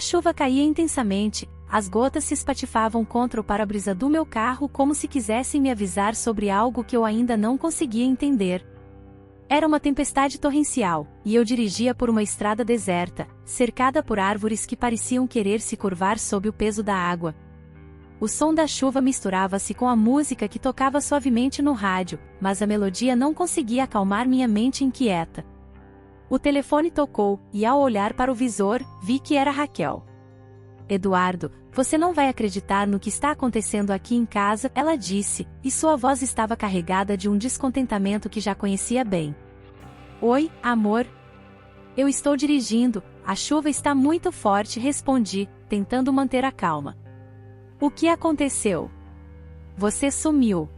A chuva caía intensamente, as gotas se espatifavam contra o para-brisa do meu carro como se quisessem me avisar sobre algo que eu ainda não conseguia entender. Era uma tempestade torrencial, e eu dirigia por uma estrada deserta, cercada por árvores que pareciam querer se curvar sob o peso da água. O som da chuva misturava-se com a música que tocava suavemente no rádio, mas a melodia não conseguia acalmar minha mente inquieta. O telefone tocou, e ao olhar para o visor, vi que era Raquel. Eduardo, você não vai acreditar no que está acontecendo aqui em casa, ela disse, e sua voz estava carregada de um descontentamento que já conhecia bem. Oi, amor. Eu estou dirigindo, a chuva está muito forte, respondi, tentando manter a calma. O que aconteceu? Você sumiu.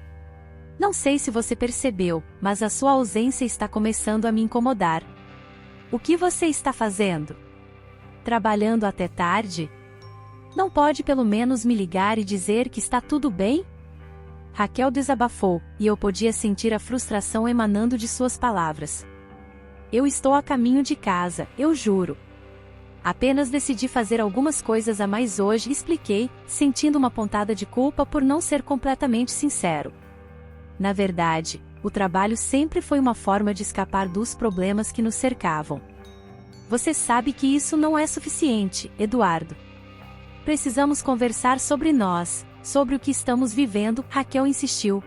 Não sei se você percebeu, mas a sua ausência está começando a me incomodar. O que você está fazendo? Trabalhando até tarde? Não pode pelo menos me ligar e dizer que está tudo bem? Raquel desabafou, e eu podia sentir a frustração emanando de suas palavras. Eu estou a caminho de casa, eu juro. Apenas decidi fazer algumas coisas a mais hoje, expliquei, sentindo uma pontada de culpa por não ser completamente sincero. Na verdade, o trabalho sempre foi uma forma de escapar dos problemas que nos cercavam. Você sabe que isso não é suficiente, Eduardo. Precisamos conversar sobre nós, sobre o que estamos vivendo, Raquel insistiu.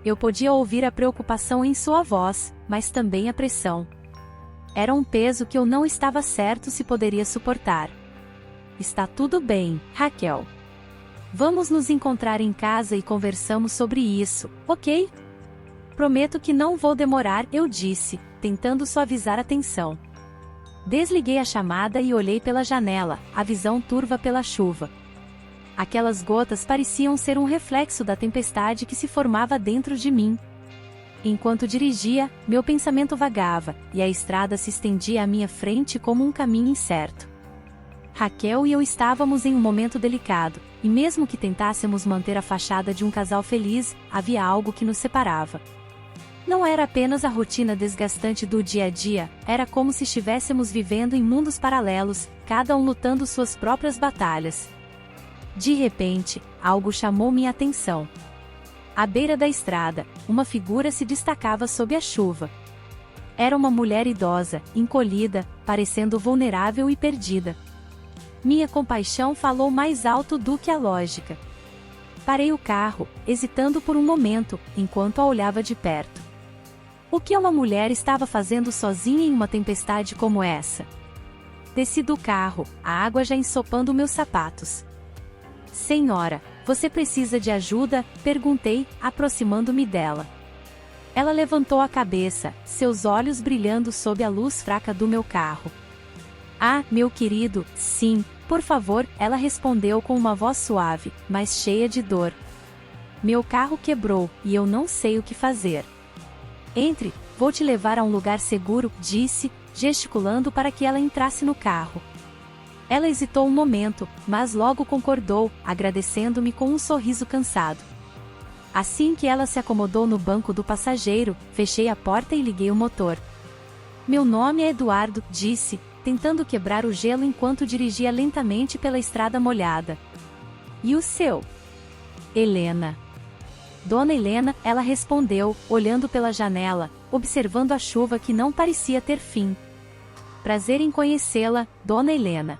Eu podia ouvir a preocupação em sua voz, mas também a pressão. Era um peso que eu não estava certo se poderia suportar. Está tudo bem, Raquel. Vamos nos encontrar em casa e conversamos sobre isso, ok? Prometo que não vou demorar, eu disse, tentando suavizar a tensão. Desliguei a chamada e olhei pela janela, a visão turva pela chuva. Aquelas gotas pareciam ser um reflexo da tempestade que se formava dentro de mim. Enquanto dirigia, meu pensamento vagava, e a estrada se estendia à minha frente como um caminho incerto. Raquel e eu estávamos em um momento delicado, e mesmo que tentássemos manter a fachada de um casal feliz, havia algo que nos separava. Não era apenas a rotina desgastante do dia a dia, era como se estivéssemos vivendo em mundos paralelos, cada um lutando suas próprias batalhas. De repente, algo chamou minha atenção. À beira da estrada, uma figura se destacava sob a chuva. Era uma mulher idosa, encolhida, parecendo vulnerável e perdida. Minha compaixão falou mais alto do que a lógica. Parei o carro, hesitando por um momento, enquanto a olhava de perto. O que uma mulher estava fazendo sozinha em uma tempestade como essa? Desci do carro, a água já ensopando meus sapatos. Senhora, você precisa de ajuda? Perguntei, aproximando-me dela. Ela levantou a cabeça, seus olhos brilhando sob a luz fraca do meu carro. Ah, meu querido, sim, por favor, ela respondeu com uma voz suave, mas cheia de dor. Meu carro quebrou, e eu não sei o que fazer. Entre, vou te levar a um lugar seguro, disse, gesticulando para que ela entrasse no carro. Ela hesitou um momento, mas logo concordou, agradecendo-me com um sorriso cansado. Assim que ela se acomodou no banco do passageiro, fechei a porta e liguei o motor. Meu nome é Eduardo, disse, tentando quebrar o gelo enquanto dirigia lentamente pela estrada molhada. E o seu? Helena. Dona Helena, ela respondeu, olhando pela janela, observando a chuva que não parecia ter fim. Prazer em conhecê-la, Dona Helena.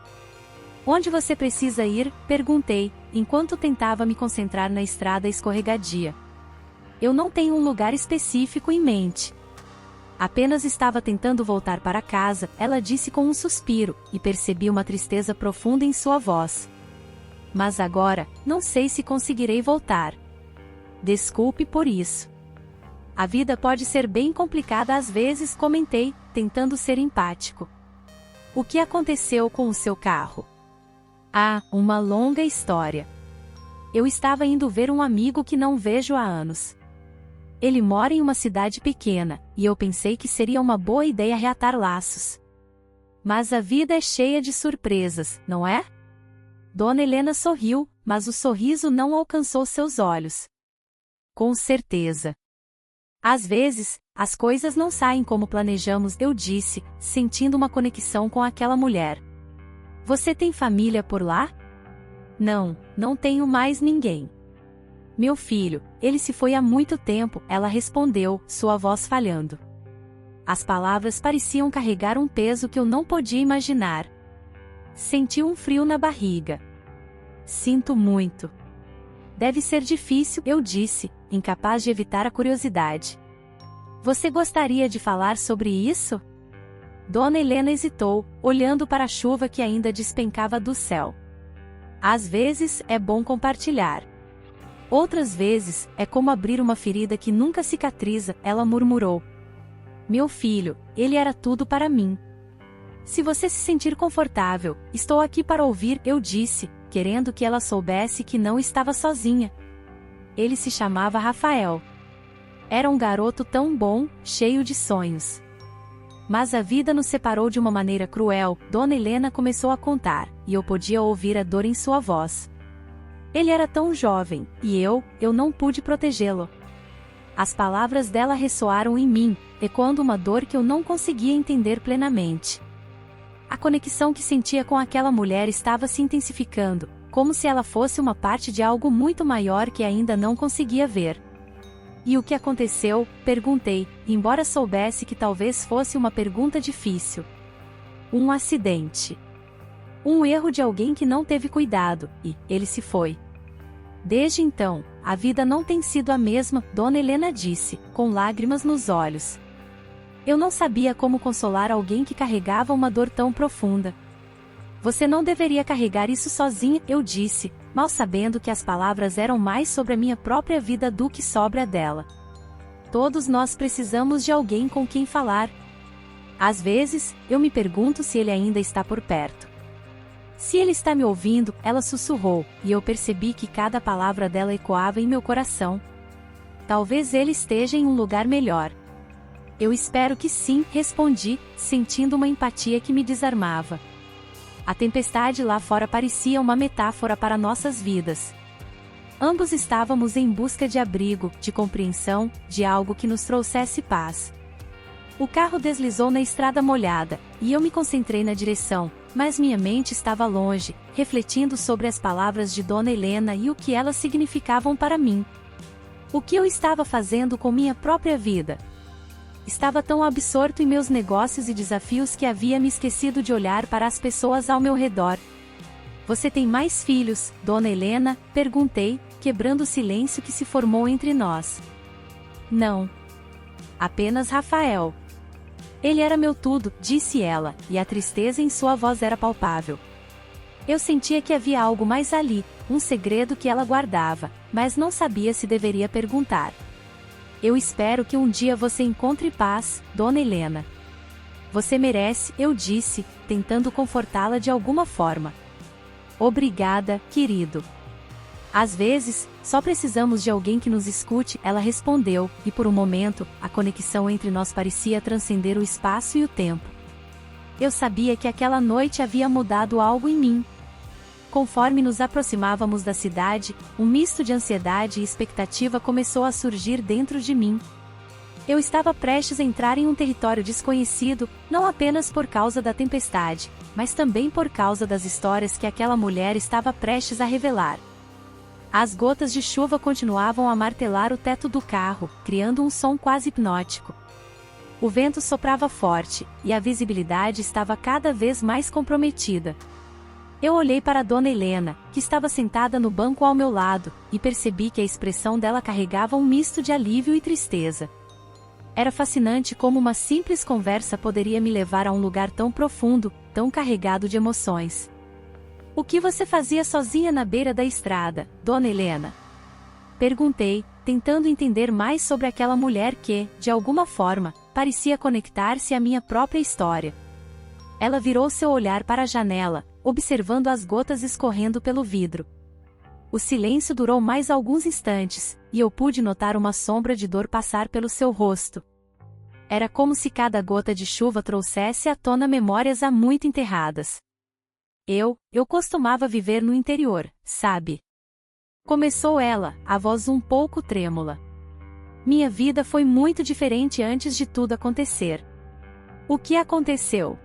Onde você precisa ir? Perguntei, enquanto tentava me concentrar na estrada escorregadia. Eu não tenho um lugar específico em mente. Apenas estava tentando voltar para casa, ela disse com um suspiro, e percebi uma tristeza profunda em sua voz. Mas agora, não sei se conseguirei voltar. Desculpe por isso. A vida pode ser bem complicada às vezes, comentei, tentando ser empático. O que aconteceu com o seu carro? Ah, uma longa história. Eu estava indo ver um amigo que não vejo há anos. Ele mora em uma cidade pequena, e eu pensei que seria uma boa ideia reatar laços. Mas a vida é cheia de surpresas, não é? Dona Helena sorriu, mas o sorriso não alcançou seus olhos. Com certeza. Às vezes, as coisas não saem como planejamos, eu disse, sentindo uma conexão com aquela mulher. Você tem família por lá? Não, não tenho mais ninguém. Meu filho, ele se foi há muito tempo, ela respondeu, sua voz falhando. As palavras pareciam carregar um peso que eu não podia imaginar. Senti um frio na barriga. Sinto muito. Deve ser difícil, eu disse, incapaz de evitar a curiosidade. Você gostaria de falar sobre isso? Dona Helena hesitou, olhando para a chuva que ainda despencava do céu. Às vezes, é bom compartilhar. Outras vezes, é como abrir uma ferida que nunca cicatriza, ela murmurou. Meu filho, ele era tudo para mim. Se você se sentir confortável, estou aqui para ouvir, eu disse, querendo que ela soubesse que não estava sozinha. Ele se chamava Rafael. Era um garoto tão bom, cheio de sonhos. Mas a vida nos separou de uma maneira cruel, Dona Helena começou a contar, e eu podia ouvir a dor em sua voz. Ele era tão jovem, e eu não pude protegê-lo. As palavras dela ressoaram em mim, ecoando uma dor que eu não conseguia entender plenamente. A conexão que sentia com aquela mulher estava se intensificando, como se ela fosse uma parte de algo muito maior que ainda não conseguia ver. E o que aconteceu? Perguntei, embora soubesse que talvez fosse uma pergunta difícil. Um acidente. Um erro de alguém que não teve cuidado, e ele se foi. Desde então, a vida não tem sido a mesma, Dona Helena disse, com lágrimas nos olhos. Eu não sabia como consolar alguém que carregava uma dor tão profunda. Você não deveria carregar isso sozinha, eu disse, mal sabendo que as palavras eram mais sobre a minha própria vida do que sobre a dela. Todos nós precisamos de alguém com quem falar. Às vezes, eu me pergunto se ele ainda está por perto. Se ele está me ouvindo, ela sussurrou, e eu percebi que cada palavra dela ecoava em meu coração. Talvez ele esteja em um lugar melhor. Eu espero que sim, respondi, sentindo uma empatia que me desarmava. A tempestade lá fora parecia uma metáfora para nossas vidas. Ambos estávamos em busca de abrigo, de compreensão, de algo que nos trouxesse paz. O carro deslizou na estrada molhada, e eu me concentrei na direção, mas minha mente estava longe, refletindo sobre as palavras de Dona Helena e o que elas significavam para mim. O que eu estava fazendo com minha própria vida? Estava tão absorto em meus negócios e desafios que havia me esquecido de olhar para as pessoas ao meu redor. Você tem mais filhos, Dona Helena? Perguntei, quebrando o silêncio que se formou entre nós. Não. Apenas Rafael. Ele era meu tudo, disse ela, e a tristeza em sua voz era palpável. Eu sentia que havia algo mais ali, um segredo que ela guardava, mas não sabia se deveria perguntar. Eu espero que um dia você encontre paz, Dona Helena. Você merece, eu disse, tentando confortá-la de alguma forma. Obrigada, querido. Às vezes, só precisamos de alguém que nos escute, ela respondeu, e por um momento, a conexão entre nós parecia transcender o espaço e o tempo. Eu sabia que aquela noite havia mudado algo em mim. Conforme nos aproximávamos da cidade, um misto de ansiedade e expectativa começou a surgir dentro de mim. Eu estava prestes a entrar em um território desconhecido, não apenas por causa da tempestade, mas também por causa das histórias que aquela mulher estava prestes a revelar. As gotas de chuva continuavam a martelar o teto do carro, criando um som quase hipnótico. O vento soprava forte, e a visibilidade estava cada vez mais comprometida. Eu olhei para Dona Helena, que estava sentada no banco ao meu lado, e percebi que a expressão dela carregava um misto de alívio e tristeza. Era fascinante como uma simples conversa poderia me levar a um lugar tão profundo, tão carregado de emoções. O que você fazia sozinha na beira da estrada, Dona Helena? Perguntei, tentando entender mais sobre aquela mulher que, de alguma forma, parecia conectar-se à minha própria história. Ela virou seu olhar para a janela, observando as gotas escorrendo pelo vidro. O silêncio durou mais alguns instantes, e eu pude notar uma sombra de dor passar pelo seu rosto. Era como se cada gota de chuva trouxesse à tona memórias há muito enterradas. Eu costumava viver no interior, sabe? Começou ela, a voz um pouco trêmula. Minha vida foi muito diferente antes de tudo acontecer. O que aconteceu?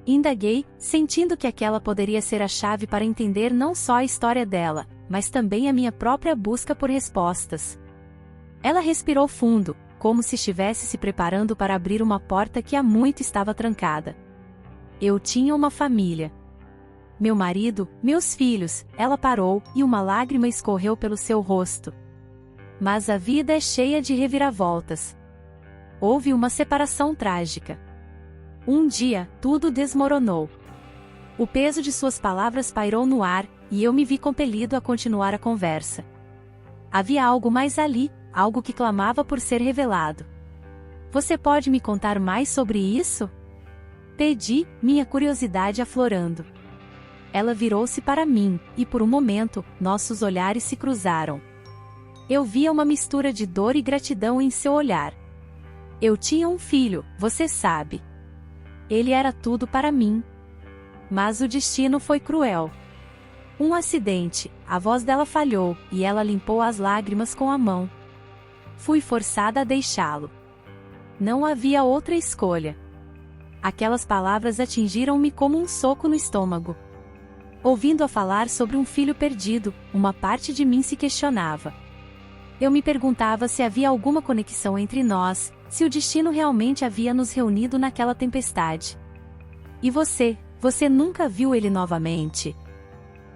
Indaguei, sentindo que aquela poderia ser a chave para entender não só a história dela, mas também a minha própria busca por respostas. Ela respirou fundo, como se estivesse se preparando para abrir uma porta que há muito estava trancada. Eu tinha uma família. Meu marido, meus filhos. Ela parou, e uma lágrima escorreu pelo seu rosto. Mas a vida é cheia de reviravoltas. Houve uma separação trágica. Um dia, tudo desmoronou. O peso de suas palavras pairou no ar, e eu me vi compelido a continuar a conversa. Havia algo mais ali, algo que clamava por ser revelado. Você pode me contar mais sobre isso? Pedi, minha curiosidade aflorando. Ela virou-se para mim, e por um momento, nossos olhares se cruzaram. Eu via uma mistura de dor e gratidão em seu olhar. Eu tinha um filho, você sabe. Ele era tudo para mim. Mas o destino foi cruel. Um acidente, a voz dela falhou, e ela limpou as lágrimas com a mão. Fui forçada a deixá-lo. Não havia outra escolha. Aquelas palavras atingiram-me como um soco no estômago. Ouvindo-a falar sobre um filho perdido, uma parte de mim se questionava. Eu me perguntava se havia alguma conexão entre nós, se o destino realmente havia nos reunido naquela tempestade. E você nunca viu ele novamente?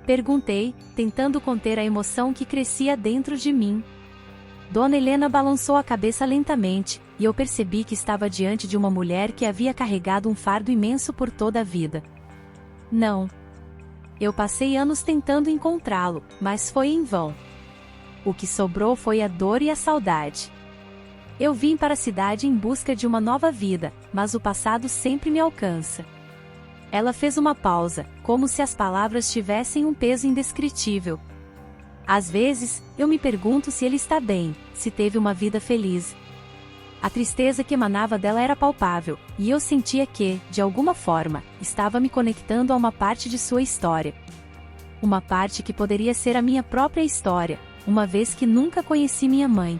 Perguntei, tentando conter a emoção que crescia dentro de mim. Dona Helena balançou a cabeça lentamente, e eu percebi que estava diante de uma mulher que havia carregado um fardo imenso por toda a vida. Não. Eu passei anos tentando encontrá-lo, mas foi em vão. O que sobrou foi a dor e a saudade. Eu vim para a cidade em busca de uma nova vida, mas o passado sempre me alcança. Ela fez uma pausa, como se as palavras tivessem um peso indescritível. Às vezes, eu me pergunto se ele está bem, se teve uma vida feliz. A tristeza que emanava dela era palpável, e eu sentia que, de alguma forma, estava me conectando a uma parte de sua história. Uma parte que poderia ser a minha própria história, uma vez que nunca conheci minha mãe.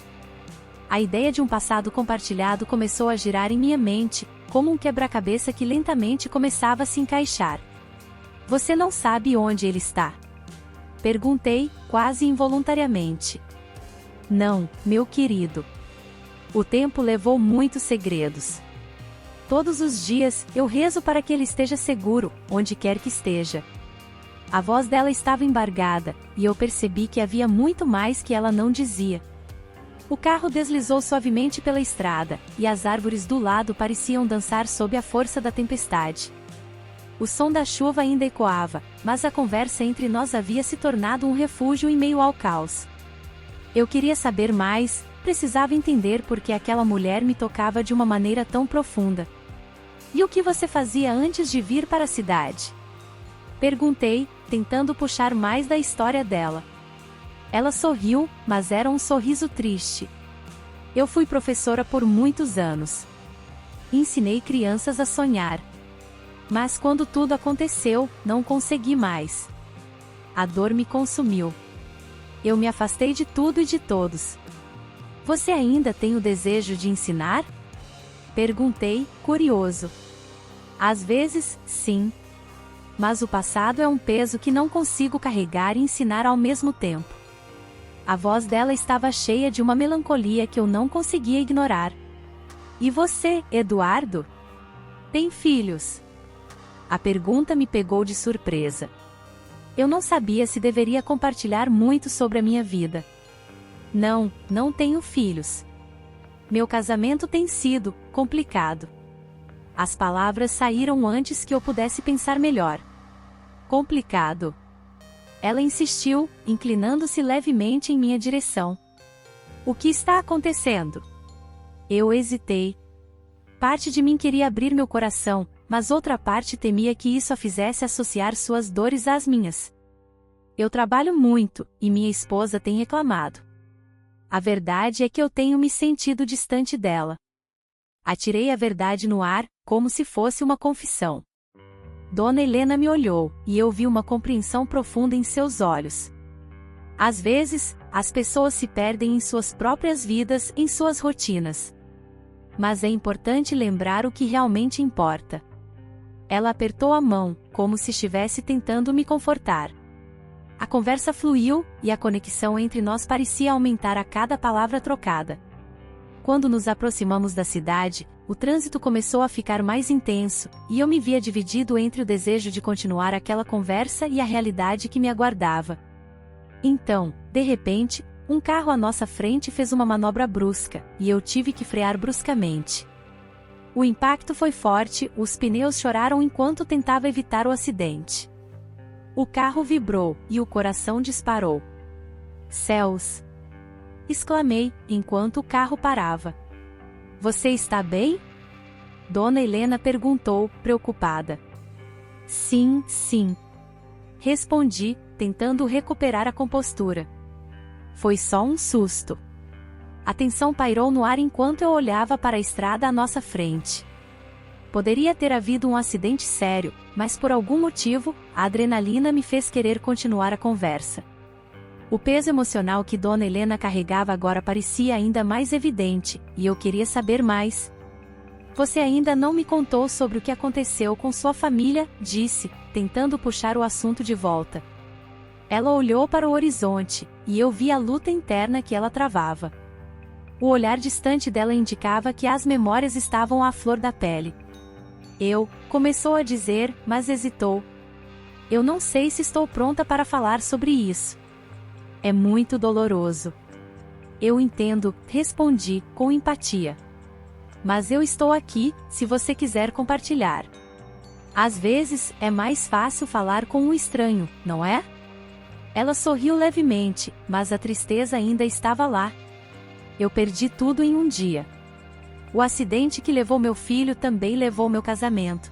A ideia de um passado compartilhado começou a girar em minha mente, como um quebra-cabeça que lentamente começava a se encaixar. Você não sabe onde ele está? Perguntei, quase involuntariamente. Não, meu querido. O tempo levou muitos segredos. Todos os dias, eu rezo para que ele esteja seguro, onde quer que esteja. A voz dela estava embargada, e eu percebi que havia muito mais que ela não dizia. O carro deslizou suavemente pela estrada, e as árvores do lado pareciam dançar sob a força da tempestade. O som da chuva ainda ecoava, mas a conversa entre nós havia se tornado um refúgio em meio ao caos. Eu queria saber mais, precisava entender por que aquela mulher me tocava de uma maneira tão profunda. E o que você fazia antes de vir para a cidade? Perguntei, tentando puxar mais da história dela. Ela sorriu, mas era um sorriso triste. Eu fui professora por muitos anos. Ensinei crianças a sonhar. Mas quando tudo aconteceu, não consegui mais. A dor me consumiu. Eu me afastei de tudo e de todos. Você ainda tem o desejo de ensinar? Perguntei, curioso. Às vezes, sim. Mas o passado é um peso que não consigo carregar e ensinar ao mesmo tempo. A voz dela estava cheia de uma melancolia que eu não conseguia ignorar. E você, Eduardo? Tem filhos? A pergunta me pegou de surpresa. Eu não sabia se deveria compartilhar muito sobre a minha vida. Não, não tenho filhos. Meu casamento tem sido complicado. As palavras saíram antes que eu pudesse pensar melhor. Complicado. Ela insistiu, inclinando-se levemente em minha direção. O que está acontecendo? Eu hesitei. Parte de mim queria abrir meu coração, mas outra parte temia que isso a fizesse associar suas dores às minhas. Eu trabalho muito, e minha esposa tem reclamado. A verdade é que eu tenho me sentido distante dela. Atirei a verdade no ar, como se fosse uma confissão. Dona Helena me olhou, e eu vi uma compreensão profunda em seus olhos. Às vezes, as pessoas se perdem em suas próprias vidas, em suas rotinas. Mas é importante lembrar o que realmente importa. Ela apertou a mão, como se estivesse tentando me confortar. A conversa fluiu, e a conexão entre nós parecia aumentar a cada palavra trocada. Quando nos aproximamos da cidade, o trânsito começou a ficar mais intenso, e eu me via dividido entre o desejo de continuar aquela conversa e a realidade que me aguardava. Então, de repente, um carro à nossa frente fez uma manobra brusca, e eu tive que frear bruscamente. O impacto foi forte, os pneus choraram enquanto tentava evitar o acidente. O carro vibrou, e o coração disparou. Céus! Exclamei, enquanto o carro parava. Você está bem? Dona Helena perguntou, preocupada. Sim, sim. Respondi, tentando recuperar a compostura. Foi só um susto. A tensão pairou no ar enquanto eu olhava para a estrada à nossa frente. Poderia ter havido um acidente sério, mas por algum motivo, a adrenalina me fez querer continuar a conversa. O peso emocional que Dona Helena carregava agora parecia ainda mais evidente, e eu queria saber mais. Você ainda não me contou sobre o que aconteceu com sua família, disse, tentando puxar o assunto de volta. Ela olhou para o horizonte, e eu vi a luta interna que ela travava. O olhar distante dela indicava que as memórias estavam à flor da pele. Começou a dizer, mas hesitou. Eu não sei se estou pronta para falar sobre isso. É muito doloroso. Eu entendo, respondi, com empatia. Mas eu estou aqui, se você quiser compartilhar. Às vezes, é mais fácil falar com um estranho, não é? Ela sorriu levemente, mas a tristeza ainda estava lá. Eu perdi tudo em um dia. O acidente que levou meu filho também levou meu casamento.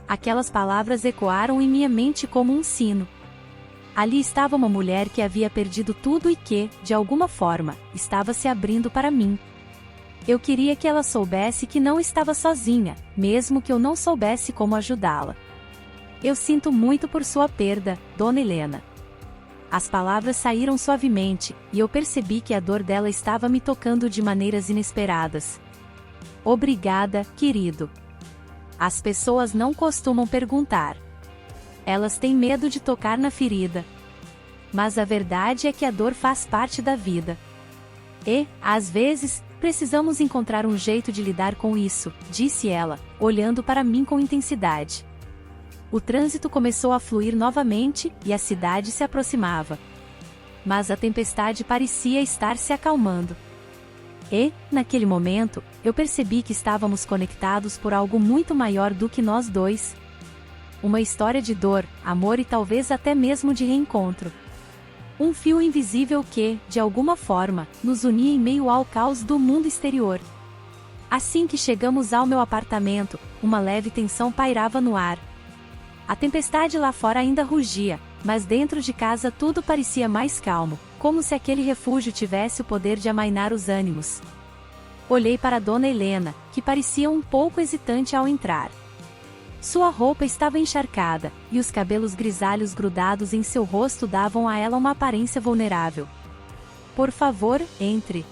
Aquelas palavras ecoaram em minha mente como um sino. Ali estava uma mulher que havia perdido tudo e que, de alguma forma, estava se abrindo para mim. Eu queria que ela soubesse que não estava sozinha, mesmo que eu não soubesse como ajudá-la. Eu sinto muito por sua perda, Dona Helena. As palavras saíram suavemente, e eu percebi que a dor dela estava me tocando de maneiras inesperadas. Obrigada, querido. As pessoas não costumam perguntar. Elas têm medo de tocar na ferida. Mas a verdade é que a dor faz parte da vida. E, às vezes, precisamos encontrar um jeito de lidar com isso, disse ela, olhando para mim com intensidade. O trânsito começou a fluir novamente, e a cidade se aproximava. Mas a tempestade parecia estar se acalmando. E, naquele momento, eu percebi que estávamos conectados por algo muito maior do que nós dois. Uma história de dor, amor e talvez até mesmo de reencontro. Um fio invisível que, de alguma forma, nos unia em meio ao caos do mundo exterior. Assim que chegamos ao meu apartamento, uma leve tensão pairava no ar. A tempestade lá fora ainda rugia, mas dentro de casa tudo parecia mais calmo, como se aquele refúgio tivesse o poder de amainar os ânimos. Olhei para Dona Helena, que parecia um pouco hesitante ao entrar. Sua roupa estava encharcada, e os cabelos grisalhos grudados em seu rosto davam a ela uma aparência vulnerável. Por favor, entre.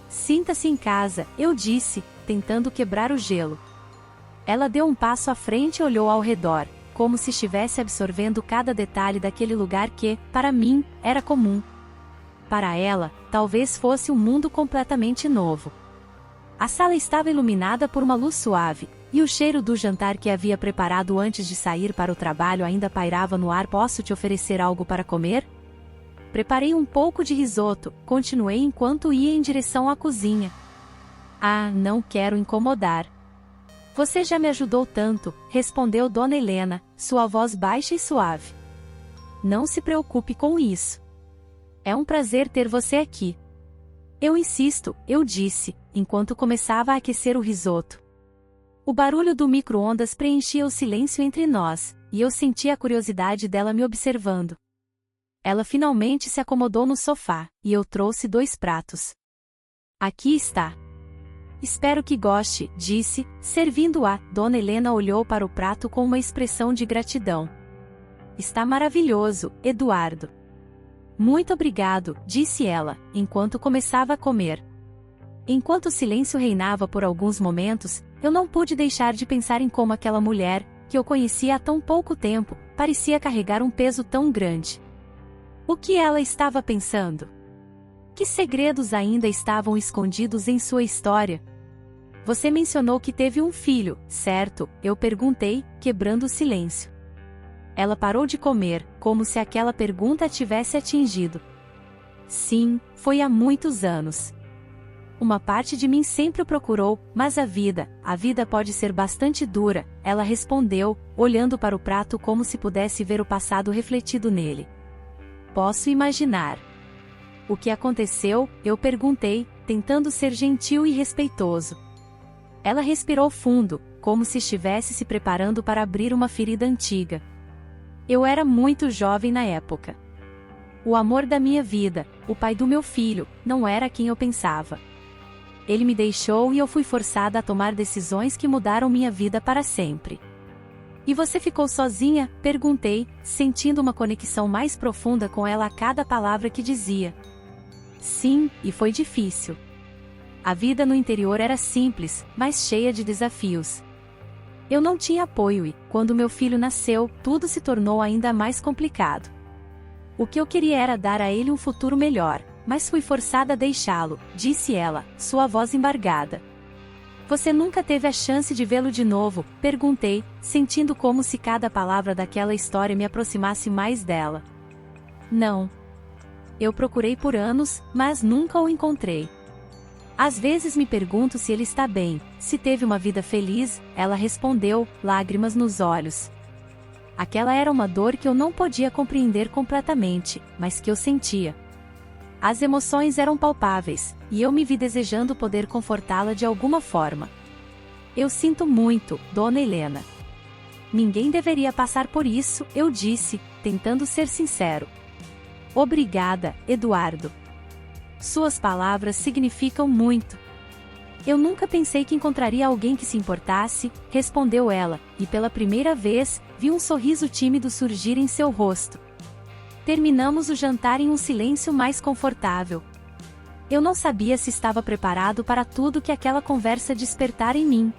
Sinta-se em casa, eu disse, tentando quebrar o gelo. Ela deu um passo à frente e olhou ao redor, como se estivesse absorvendo cada detalhe daquele lugar que, para mim, era comum. Para ela, talvez fosse um mundo completamente novo. A sala estava iluminada por uma luz suave, e o cheiro do jantar que havia preparado antes de sair para o trabalho ainda pairava no ar. Posso te oferecer algo para comer? Preparei um pouco de risoto, continuei enquanto ia em direção à cozinha. Ah, não quero incomodar. Você já me ajudou tanto, respondeu Dona Helena, sua voz baixa e suave. Não se preocupe com isso. É um prazer ter você aqui. Eu insisto, eu disse, enquanto começava a aquecer o risoto. O barulho do micro-ondas preenchia o silêncio entre nós, e eu sentia a curiosidade dela me observando. Ela finalmente se acomodou no sofá, e eu trouxe 2 pratos. Aqui está. Espero que goste, disse, servindo-a. Dona Helena olhou para o prato com uma expressão de gratidão. Está maravilhoso, Eduardo. Muito obrigado, disse ela, enquanto começava a comer. Enquanto o silêncio reinava por alguns momentos, eu não pude deixar de pensar em como aquela mulher, que eu conhecia há tão pouco tempo, parecia carregar um peso tão grande. O que ela estava pensando? Que segredos ainda estavam escondidos em sua história? Você mencionou que teve um filho, certo? Eu perguntei, quebrando o silêncio. Ela parou de comer, como se aquela pergunta a tivesse atingido. Sim, foi há muitos anos. Uma parte de mim sempre o procurou, mas a vida pode ser bastante dura, ela respondeu, olhando para o prato como se pudesse ver o passado refletido nele. Posso imaginar. O que aconteceu? Eu perguntei, tentando ser gentil e respeitoso. Ela respirou fundo, como se estivesse se preparando para abrir uma ferida antiga. Eu era muito jovem na época. O amor da minha vida, o pai do meu filho, não era quem eu pensava. Ele me deixou e eu fui forçada a tomar decisões que mudaram minha vida para sempre. E você ficou sozinha? Perguntei, sentindo uma conexão mais profunda com ela a cada palavra que dizia. Sim, e foi difícil. A vida no interior era simples, mas cheia de desafios. Eu não tinha apoio e, quando meu filho nasceu, tudo se tornou ainda mais complicado. O que eu queria era dar a ele um futuro melhor, mas fui forçada a deixá-lo, disse ela, sua voz embargada. Você nunca teve a chance de vê-lo de novo? Perguntei, sentindo como se cada palavra daquela história me aproximasse mais dela. Não. Eu procurei por anos, mas nunca o encontrei. Às vezes me pergunto se ele está bem, se teve uma vida feliz, ela respondeu, lágrimas nos olhos. Aquela era uma dor que eu não podia compreender completamente, mas que eu sentia. As emoções eram palpáveis, e eu me vi desejando poder confortá-la de alguma forma. Eu sinto muito, Dona Helena. Ninguém deveria passar por isso, eu disse, tentando ser sincero. Obrigada, Eduardo. Suas palavras significam muito. Eu nunca pensei que encontraria alguém que se importasse, respondeu ela, e pela primeira vez, vi um sorriso tímido surgir em seu rosto. Terminamos o jantar em um silêncio mais confortável. Eu não sabia se estava preparado para tudo que aquela conversa despertara em mim.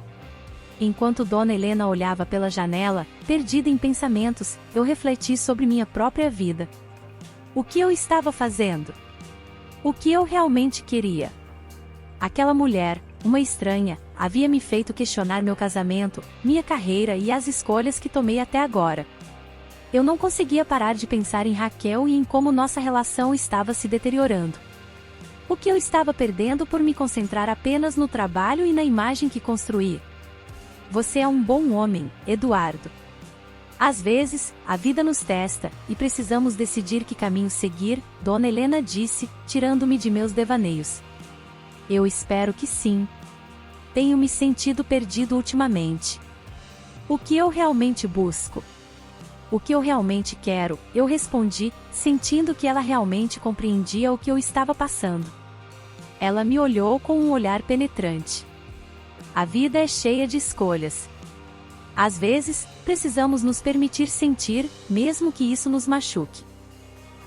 Enquanto Dona Helena olhava pela janela, perdida em pensamentos, eu refleti sobre minha própria vida. O que eu estava fazendo? O que eu realmente queria? Aquela mulher, uma estranha, havia me feito questionar meu casamento, minha carreira e as escolhas que tomei até agora. Eu não conseguia parar de pensar em Raquel e em como nossa relação estava se deteriorando. O que eu estava perdendo por me concentrar apenas no trabalho e na imagem que construí? Você é um bom homem, Eduardo. Às vezes, a vida nos testa, e precisamos decidir que caminho seguir, Dona Helena disse, tirando-me de meus devaneios. Eu espero que sim. Tenho me sentido perdido ultimamente. O que eu realmente busco? O que eu realmente quero? Eu respondi, sentindo que ela realmente compreendia o que eu estava passando. Ela me olhou com um olhar penetrante. A vida é cheia de escolhas. Às vezes, precisamos nos permitir sentir, mesmo que isso nos machuque.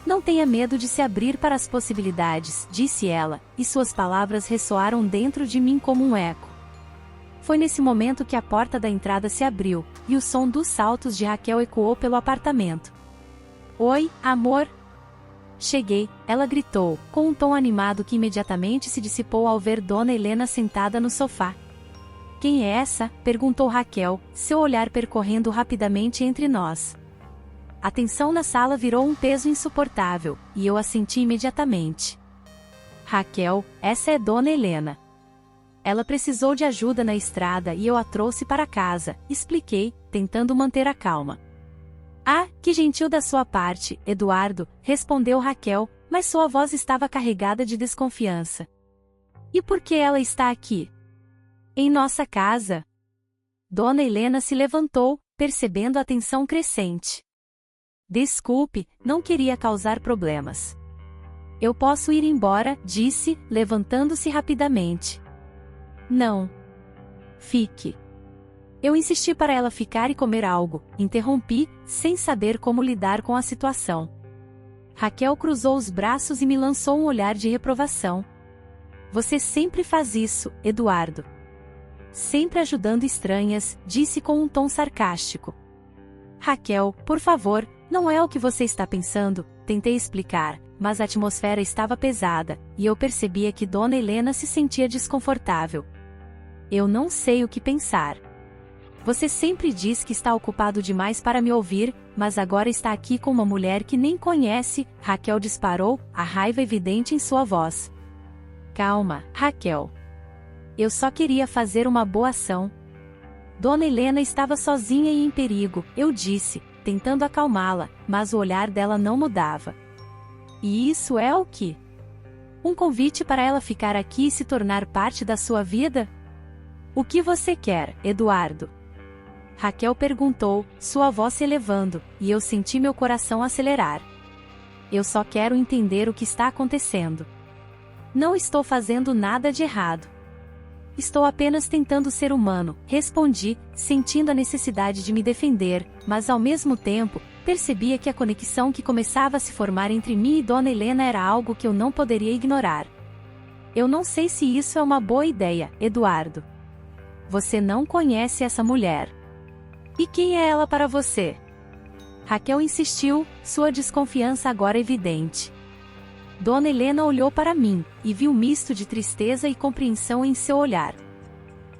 Não tenha medo de se abrir para as possibilidades, disse ela, e suas palavras ressoaram dentro de mim como um eco. Foi nesse momento que a porta da entrada se abriu, e o som dos saltos de Raquel ecoou pelo apartamento. Oi, amor! Cheguei, ela gritou, com um tom animado que imediatamente se dissipou ao ver Dona Helena sentada no sofá. Quem é essa? Perguntou Raquel, seu olhar percorrendo rapidamente entre nós. A tensão na sala virou um peso insuportável, e eu a senti imediatamente. Raquel, essa é Dona Helena. Ela precisou de ajuda na estrada e eu a trouxe para casa, expliquei, tentando manter a calma. Ah, que gentil da sua parte, Eduardo, respondeu Raquel, mas sua voz estava carregada de desconfiança. E por que ela está aqui? Em nossa casa. Dona Helena se levantou, percebendo a tensão crescente. Desculpe, não queria causar problemas. Eu posso ir embora, disse, levantando-se rapidamente. Não. Fique. Eu insisti para ela ficar e comer algo, interrompi, sem saber como lidar com a situação. Raquel cruzou os braços e me lançou um olhar de reprovação. Você sempre faz isso, Eduardo. sempre ajudando estranhas, disse com um tom sarcástico. Raquel, por favor, não é o que você está pensando, tentei explicar, mas a atmosfera estava pesada, e eu percebia que Dona Helena se sentia desconfortável. Eu não sei o que pensar. Você sempre diz que está ocupado demais para me ouvir, mas agora está aqui com uma mulher que nem conhece, Raquel disparou, a raiva evidente em sua voz. Calma, Raquel. Eu só queria fazer uma boa ação. Dona Helena estava sozinha e em perigo, eu disse, tentando acalmá-la, mas o olhar dela não mudava. E isso é o quê? Um convite para ela ficar aqui e se tornar parte da sua vida? O que você quer, Eduardo? Raquel perguntou, sua voz se elevando, e eu senti meu coração acelerar. Eu só quero entender o que está acontecendo. Não estou fazendo nada de errado. Estou apenas tentando ser humano, respondi, sentindo a necessidade de me defender, mas ao mesmo tempo, percebia que a conexão que começava a se formar entre mim e Dona Helena era algo que eu não poderia ignorar. Eu não sei se isso é uma boa ideia, Eduardo. Você não conhece essa mulher. E quem é ela para você? Raquel insistiu, sua desconfiança agora evidente. Dona Helena olhou para mim, e viu um misto de tristeza e compreensão em seu olhar.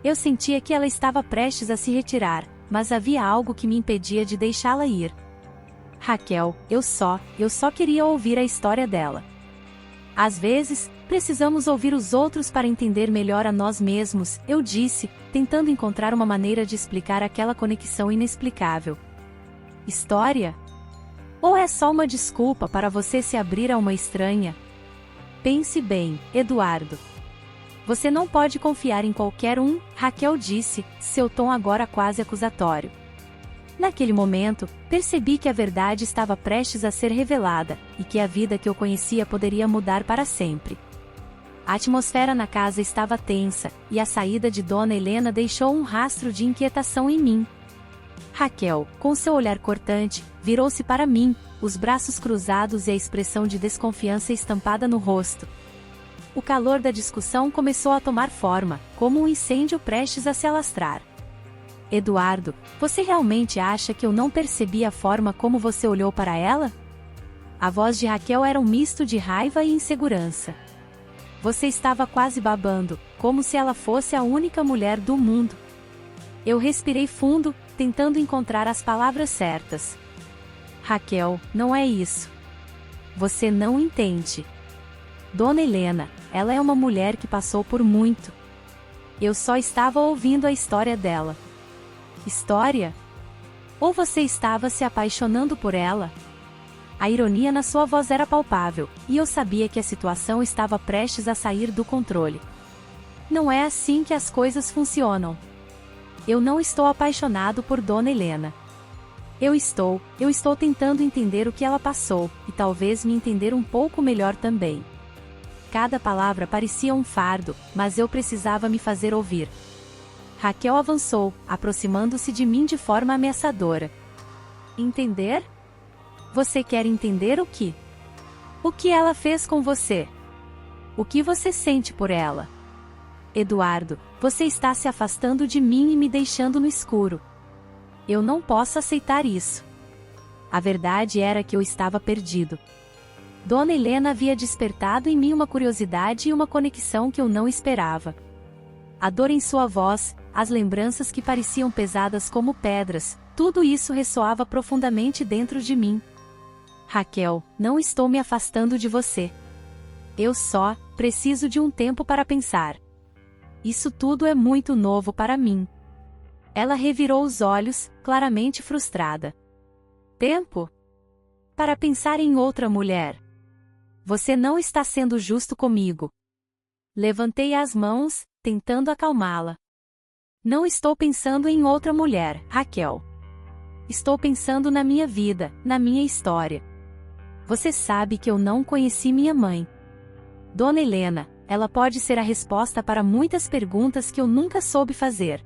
Eu sentia que ela estava prestes a se retirar, mas havia algo que me impedia de deixá-la ir. Raquel, eu só queria ouvir a história dela. Às vezes, precisamos ouvir os outros para entender melhor a nós mesmos, eu disse, tentando encontrar uma maneira de explicar aquela conexão inexplicável. História? Ou é só uma desculpa para você se abrir a uma estranha? Pense bem, Eduardo. Você não pode confiar em qualquer um, Raquel disse, seu tom agora quase acusatório. Naquele momento, percebi que a verdade estava prestes a ser revelada, e que a vida que eu conhecia poderia mudar para sempre. A atmosfera na casa estava tensa, e a saída de Dona Helena deixou um rastro de inquietação em mim. Raquel, com seu olhar cortante, virou-se para mim, os braços cruzados e a expressão de desconfiança estampada no rosto. O calor da discussão começou a tomar forma, como um incêndio prestes a se alastrar. Eduardo, você realmente acha que eu não percebi a forma como você olhou para ela? A voz de Raquel era um misto de raiva e insegurança. Você estava quase babando, como se ela fosse a única mulher do mundo. Eu respirei fundo, tentando encontrar as palavras certas. Raquel, não é isso. Você não entende. Dona Helena, ela é uma mulher que passou por muito. Eu só estava ouvindo a história dela. História? Ou você estava se apaixonando por ela? A ironia na sua voz era palpável, e eu sabia que a situação estava prestes a sair do controle. Não é assim que as coisas funcionam. Eu não estou apaixonado por Dona Helena. Eu estou tentando entender o que ela passou, e talvez me entender um pouco melhor também. Cada palavra parecia um fardo, mas eu precisava me fazer ouvir. Raquel avançou, aproximando-se de mim de forma ameaçadora. Entender? Você quer entender o quê? O que ela fez com você? O que você sente por ela? Eduardo, você está se afastando de mim e me deixando no escuro. Eu não posso aceitar isso. A verdade era que eu estava perdido. Dona Helena havia despertado em mim uma curiosidade e uma conexão que eu não esperava. A dor em sua voz, as lembranças que pareciam pesadas como pedras, tudo isso ressoava profundamente dentro de mim. Raquel, não estou me afastando de você. Eu só preciso de um tempo para pensar. Isso tudo é muito novo para mim. Ela revirou os olhos, claramente frustrada. Tempo? Para pensar em outra mulher. Você não está sendo justo comigo. Levantei as mãos, tentando acalmá-la. Não estou pensando em outra mulher, Raquel. Estou pensando na minha vida, na minha história. Você sabe que eu não conheci minha mãe. Dona Helena, ela pode ser a resposta para muitas perguntas que eu nunca soube fazer.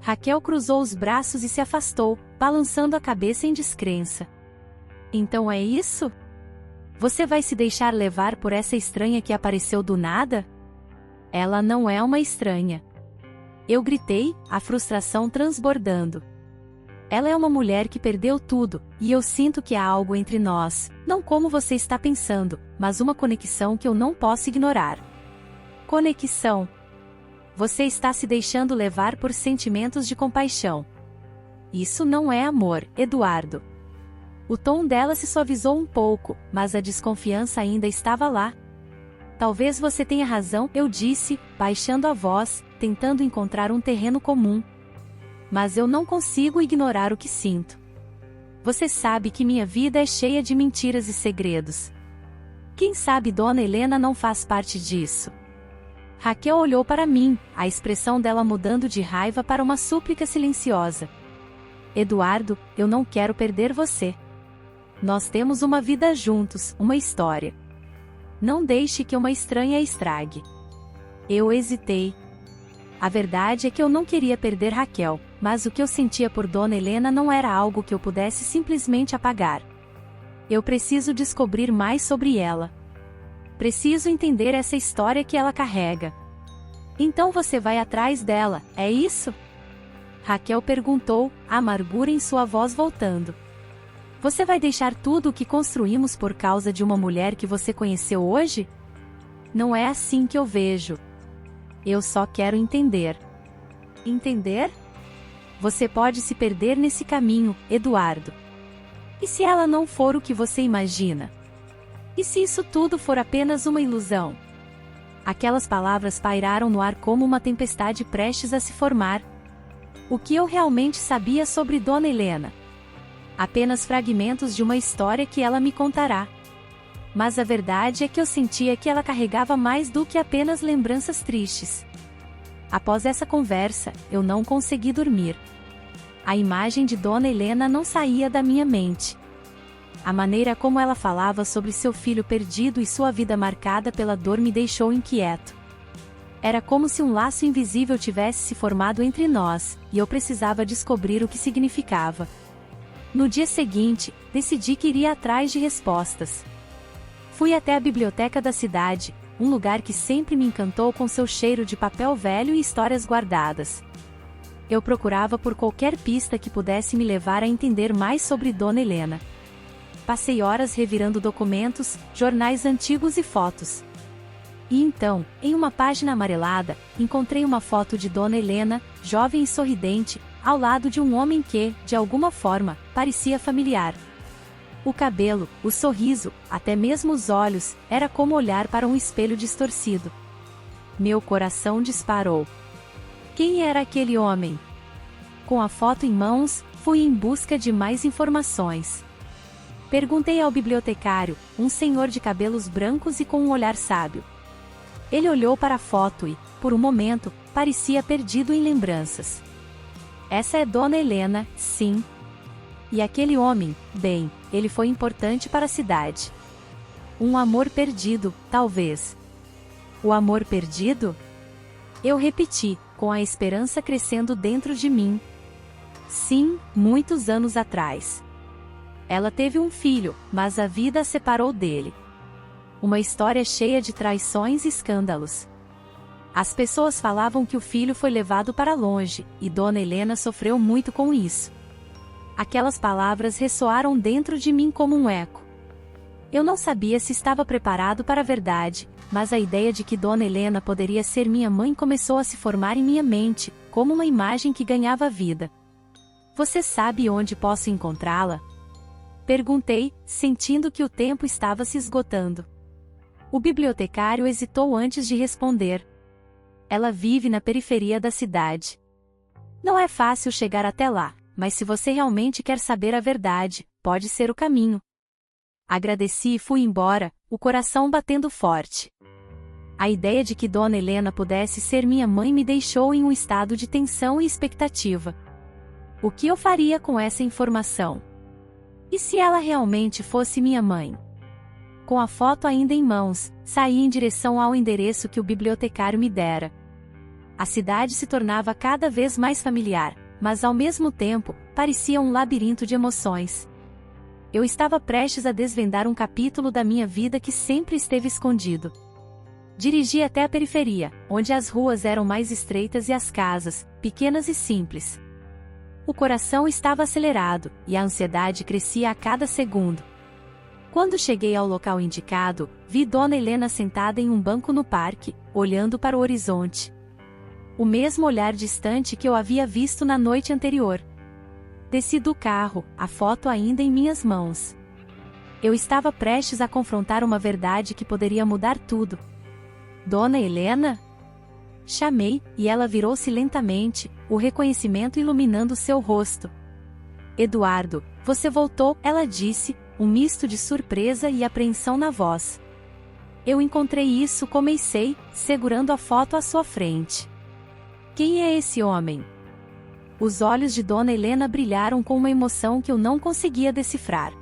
Raquel cruzou os braços e se afastou, balançando a cabeça em descrença. Então é isso? Você vai se deixar levar por essa estranha que apareceu do nada? Ela não é uma estranha. Eu gritei, a frustração transbordando. Ela é uma mulher que perdeu tudo, e eu sinto que há algo entre nós, não como você está pensando, mas uma conexão que eu não posso ignorar. Conexão. Você está se deixando levar por sentimentos de compaixão. Isso não é amor, Eduardo. O tom dela se suavizou um pouco, mas a desconfiança ainda estava lá. Talvez você tenha razão, eu disse, baixando a voz, tentando encontrar um terreno comum. Mas eu não consigo ignorar o que sinto. Você sabe que minha vida é cheia de mentiras e segredos. Quem sabe Dona Helena não faz parte disso? Raquel olhou para mim, a expressão dela mudando de raiva para uma súplica silenciosa. Eduardo, eu não quero perder você. Nós temos uma vida juntos, uma história. Não deixe que uma estranha estrague. Eu hesitei. A verdade é que eu não queria perder Raquel, mas o que eu sentia por Dona Helena não era algo que eu pudesse simplesmente apagar. Eu preciso descobrir mais sobre ela. Preciso entender essa história que ela carrega. Então você vai atrás dela, é isso? Raquel perguntou, a amargura em sua voz voltando. Você vai deixar tudo o que construímos por causa de uma mulher que você conheceu hoje? Não é assim que eu vejo. Eu só quero entender. Entender? Você pode se perder nesse caminho, Eduardo. E se ela não for o que você imagina? E se isso tudo for apenas uma ilusão? Aquelas palavras pairaram no ar como uma tempestade prestes a se formar. O que eu realmente sabia sobre Dona Helena? Apenas fragmentos de uma história que ela me contará. Mas a verdade é que eu sentia que ela carregava mais do que apenas lembranças tristes. Após essa conversa, eu não consegui dormir. A imagem de Dona Helena não saía da minha mente. A maneira como ela falava sobre seu filho perdido e sua vida marcada pela dor me deixou inquieto. Era como se um laço invisível tivesse se formado entre nós, e eu precisava descobrir o que significava. No dia seguinte, decidi que iria atrás de respostas. Fui até a biblioteca da cidade, um lugar que sempre me encantou com seu cheiro de papel velho e histórias guardadas. Eu procurava por qualquer pista que pudesse me levar a entender mais sobre Dona Helena. Passei horas revirando documentos, jornais antigos e fotos. E então, em uma página amarelada, encontrei uma foto de Dona Helena, jovem e sorridente, ao lado de um homem que, de alguma forma, parecia familiar. O cabelo, o sorriso, até mesmo os olhos, era como olhar para um espelho distorcido. Meu coração disparou. Quem era aquele homem? Com a foto em mãos, fui em busca de mais informações. Perguntei ao bibliotecário, um senhor de cabelos brancos e com um olhar sábio. Ele olhou para a foto e, por um momento, parecia perdido em lembranças. Essa é Dona Helena, sim. E aquele homem, bem, ele foi importante para a cidade. Um amor perdido, talvez. O amor perdido? Eu repeti, com a esperança crescendo dentro de mim. Sim, muitos anos atrás. Ela teve um filho, mas a vida a separou dele. Uma história cheia de traições e escândalos. As pessoas falavam que o filho foi levado para longe, e Dona Helena sofreu muito com isso. Aquelas palavras ressoaram dentro de mim como um eco. Eu não sabia se estava preparado para a verdade, mas a ideia de que Dona Helena poderia ser minha mãe começou a se formar em minha mente, como uma imagem que ganhava vida. Você sabe onde posso encontrá-la? Perguntei, sentindo que o tempo estava se esgotando. O bibliotecário hesitou antes de responder. Ela vive na periferia da cidade. Não é fácil chegar até lá, mas se você realmente quer saber a verdade, pode ser o caminho. Agradeci e fui embora, o coração batendo forte. A ideia de que Dona Helena pudesse ser minha mãe me deixou em um estado de tensão e expectativa. O que eu faria com essa informação? E se ela realmente fosse minha mãe? Com a foto ainda em mãos, saí em direção ao endereço que o bibliotecário me dera. A cidade se tornava cada vez mais familiar, mas ao mesmo tempo, parecia um labirinto de emoções. Eu estava prestes a desvendar um capítulo da minha vida que sempre esteve escondido. Dirigi até a periferia, onde as ruas eram mais estreitas e as casas, pequenas e simples. O coração estava acelerado, e a ansiedade crescia a cada segundo. Quando cheguei ao local indicado, vi Dona Helena sentada em um banco no parque, olhando para o horizonte. O mesmo olhar distante que eu havia visto na noite anterior. Desci do carro, a foto ainda em minhas mãos. Eu estava prestes a confrontar uma verdade que poderia mudar tudo. Dona Helena? Chamei, e ela virou-se lentamente, o reconhecimento iluminando seu rosto. Eduardo, você voltou, ela disse, um misto de surpresa e apreensão na voz. Eu encontrei isso, comecei, segurando a foto à sua frente. Quem é esse homem? Os olhos de Dona Helena brilharam com uma emoção que eu não conseguia decifrar.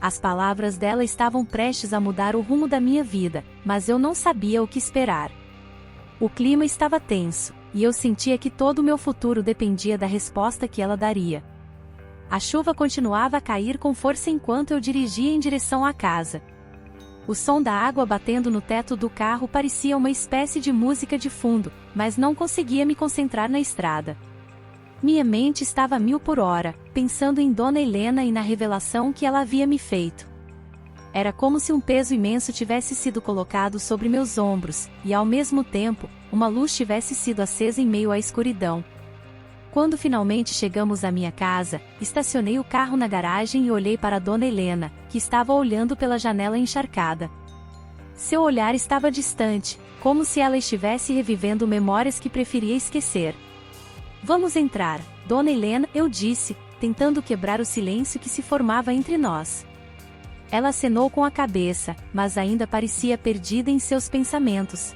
As palavras dela estavam prestes a mudar o rumo da minha vida, mas eu não sabia o que esperar. O clima estava tenso, e eu sentia que todo o meu futuro dependia da resposta que ela daria. A chuva continuava a cair com força enquanto eu dirigia em direção à casa. O som da água batendo no teto do carro parecia uma espécie de música de fundo, mas não conseguia me concentrar na estrada. Minha mente estava a 1000 por hora, pensando em Dona Helena e na revelação que ela havia me feito. Era como se um peso imenso tivesse sido colocado sobre meus ombros, e ao mesmo tempo, uma luz tivesse sido acesa em meio à escuridão. Quando finalmente chegamos à minha casa, estacionei o carro na garagem e olhei para Dona Helena, que estava olhando pela janela encharcada. Seu olhar estava distante, como se ela estivesse revivendo memórias que preferia esquecer. Vamos entrar, Dona Helena, eu disse, tentando quebrar o silêncio que se formava entre nós. Ela acenou com a cabeça, mas ainda parecia perdida em seus pensamentos.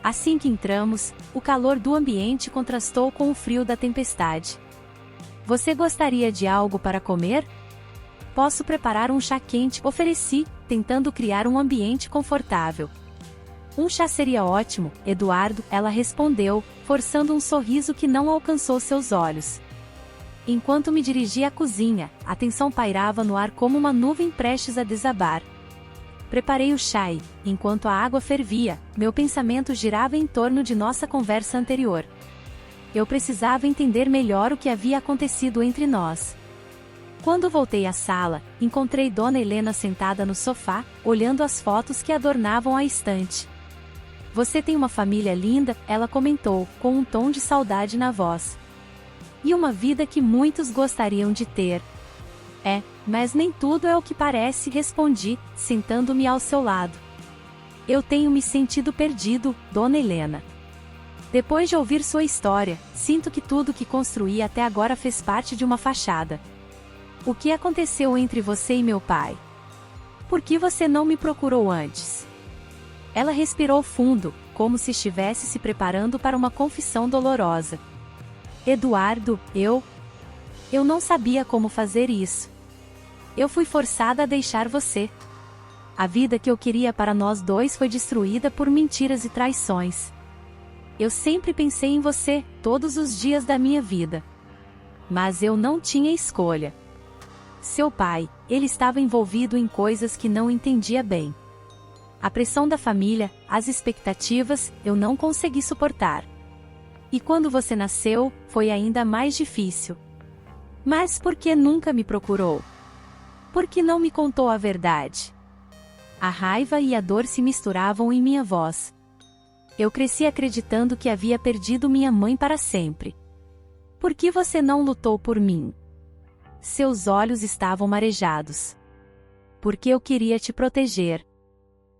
Assim que entramos, o calor do ambiente contrastou com o frio da tempestade. Você gostaria de algo para comer? Posso preparar um chá quente, ofereci, tentando criar um ambiente confortável. Um chá seria ótimo, Eduardo, ela respondeu, forçando um sorriso que não alcançou seus olhos. Enquanto me dirigia à cozinha, a tensão pairava no ar como uma nuvem prestes a desabar. Preparei o chá e, enquanto a água fervia, meu pensamento girava em torno de nossa conversa anterior. Eu precisava entender melhor o que havia acontecido entre nós. Quando voltei à sala, encontrei Dona Helena sentada no sofá, olhando as fotos que adornavam a estante. Você tem uma família linda, ela comentou, com um tom de saudade na voz. E uma vida que muitos gostariam de ter. É, mas nem tudo é o que parece, respondi, sentando-me ao seu lado. Eu tenho me sentido perdido, Dona Helena. Depois de ouvir sua história, sinto que tudo que construí até agora fez parte de uma fachada. O que aconteceu entre você e meu pai? Por que você não me procurou antes? Ela respirou fundo, como se estivesse se preparando para uma confissão dolorosa. Eduardo, eu não sabia como fazer isso. Eu fui forçada a deixar você. A vida que eu queria para nós dois foi destruída por mentiras e traições. Eu sempre pensei em você, todos os dias da minha vida. Mas eu não tinha escolha. Seu pai, ele estava envolvido em coisas que não entendia bem. A pressão da família, as expectativas, eu não consegui suportar. E quando você nasceu, foi ainda mais difícil. Mas por que nunca me procurou? Por que não me contou a verdade? A raiva e a dor se misturavam em minha voz. Eu cresci acreditando que havia perdido minha mãe para sempre. Por que você não lutou por mim? Seus olhos estavam marejados. Porque eu queria te proteger.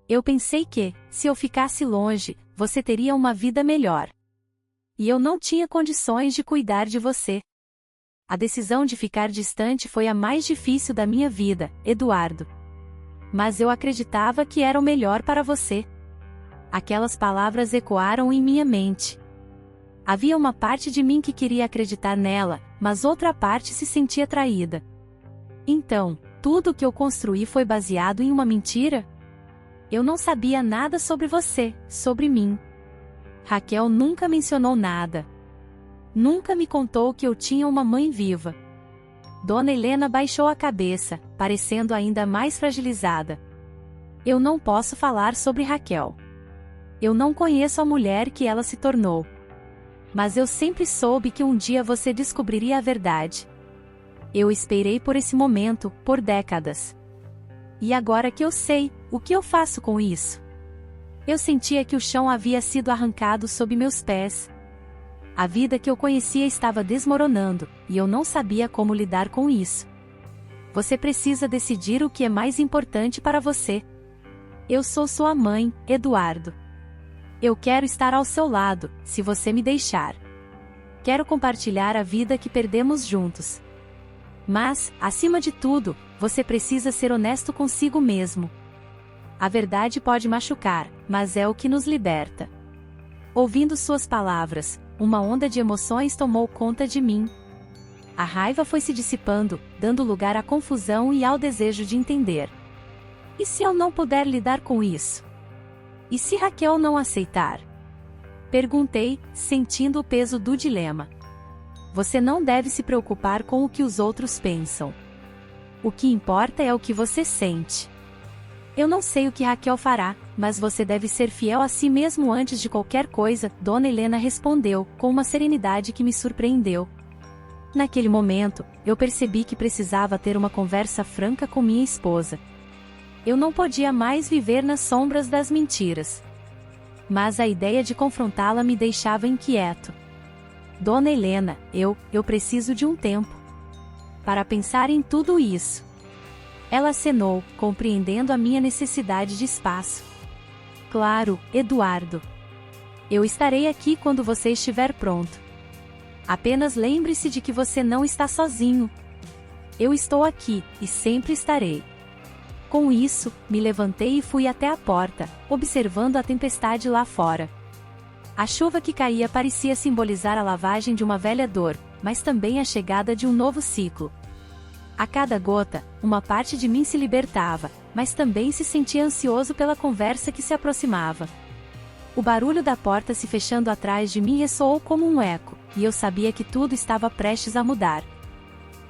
Eu pensei que, se eu ficasse longe, você teria uma vida melhor. E eu não tinha condições de cuidar de você. A decisão de ficar distante foi a mais difícil da minha vida, Eduardo. Mas eu acreditava que era o melhor para você. Aquelas palavras ecoaram em minha mente. Havia uma parte de mim que queria acreditar nela, mas outra parte se sentia traída. Então, tudo o que eu construí foi baseado em uma mentira? Eu não sabia nada sobre você, sobre mim. Raquel nunca mencionou nada. Nunca me contou que eu tinha uma mãe viva. Dona Helena baixou a cabeça, parecendo ainda mais fragilizada. Eu não posso falar sobre Raquel. Eu não conheço a mulher que ela se tornou. Mas eu sempre soube que um dia você descobriria a verdade. Eu esperei por esse momento, por décadas. E agora que eu sei, o que eu faço com isso? Eu sentia que o chão havia sido arrancado sob meus pés. A vida que eu conhecia estava desmoronando, e eu não sabia como lidar com isso. Você precisa decidir o que é mais importante para você. Eu sou sua mãe, Eduardo. Eu quero estar ao seu lado, se você me deixar. Quero compartilhar a vida que perdemos juntos. Mas, acima de tudo, você precisa ser honesto consigo mesmo. A verdade pode machucar, mas é o que nos liberta. Ouvindo suas palavras, uma onda de emoções tomou conta de mim. A raiva foi se dissipando, dando lugar à confusão e ao desejo de entender. E se eu não puder lidar com isso? E se Raquel não aceitar? Perguntei, sentindo o peso do dilema. Você não deve se preocupar com o que os outros pensam. O que importa é o que você sente. Eu não sei o que Raquel fará, mas você deve ser fiel a si mesmo antes de qualquer coisa, Dona Helena respondeu, com uma serenidade que me surpreendeu. Naquele momento, eu percebi que precisava ter uma conversa franca com minha esposa. Eu não podia mais viver nas sombras das mentiras. Mas a ideia de confrontá-la me deixava inquieto. Dona Helena, eu preciso de um tempo para pensar em tudo isso. Ela acenou, compreendendo a minha necessidade de espaço. Claro, Eduardo. Eu estarei aqui quando você estiver pronto. Apenas lembre-se de que você não está sozinho. Eu estou aqui, e sempre estarei. Com isso, me levantei e fui até a porta, observando a tempestade lá fora. A chuva que caía parecia simbolizar a lavagem de uma velha dor, mas também a chegada de um novo ciclo. A cada gota, uma parte de mim se libertava, mas também se sentia ansioso pela conversa que se aproximava. O barulho da porta se fechando atrás de mim ressoou como um eco, e eu sabia que tudo estava prestes a mudar.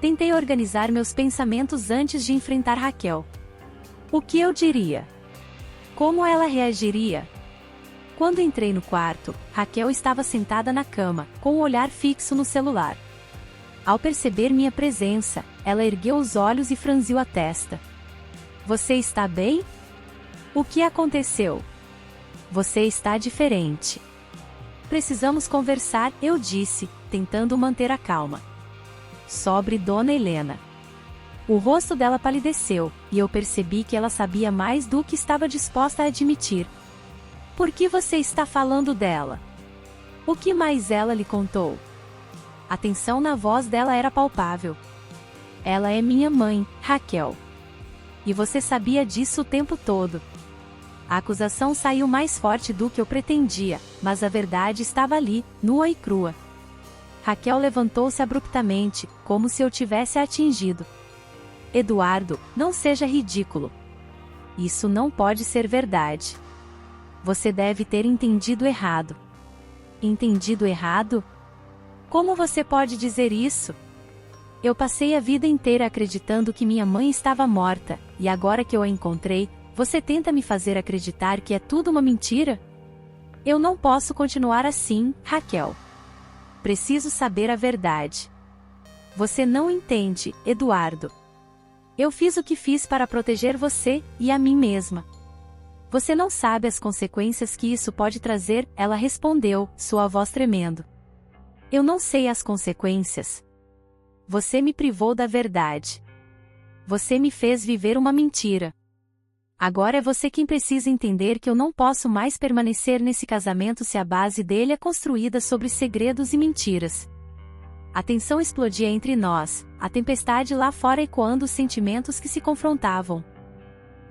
Tentei organizar meus pensamentos antes de enfrentar Raquel. O que eu diria? Como ela reagiria? Quando entrei no quarto, Raquel estava sentada na cama, com o olhar fixo no celular. Ao perceber minha presença, ela ergueu os olhos e franziu a testa. Você está bem? O que aconteceu? Você está diferente. Precisamos conversar, eu disse, tentando manter a calma. Sobre Dona Helena. O rosto dela palideceu, e eu percebi que ela sabia mais do que estava disposta a admitir. Por que você está falando dela? O que mais ela lhe contou? A tensão na voz dela era palpável. Ela é minha mãe, Raquel. E você sabia disso o tempo todo. A acusação saiu mais forte do que eu pretendia, mas a verdade estava ali, nua e crua. Raquel levantou-se abruptamente, como se eu tivesse a atingido. Eduardo, não seja ridículo. Isso não pode ser verdade. Você deve ter entendido errado. Entendido errado? Como você pode dizer isso? Eu passei a vida inteira acreditando que minha mãe estava morta, e agora que eu a encontrei, você tenta me fazer acreditar que é tudo uma mentira? Eu não posso continuar assim, Raquel. Preciso saber a verdade. Você não entende, Eduardo. Eu fiz o que fiz para proteger você, e a mim mesma. Você não sabe as consequências que isso pode trazer, ela respondeu, sua voz tremendo. Eu não sei as consequências. Você me privou da verdade. Você me fez viver uma mentira. Agora é você quem precisa entender que eu não posso mais permanecer nesse casamento se a base dele é construída sobre segredos e mentiras. A tensão explodia entre nós, a tempestade lá fora ecoando os sentimentos que se confrontavam.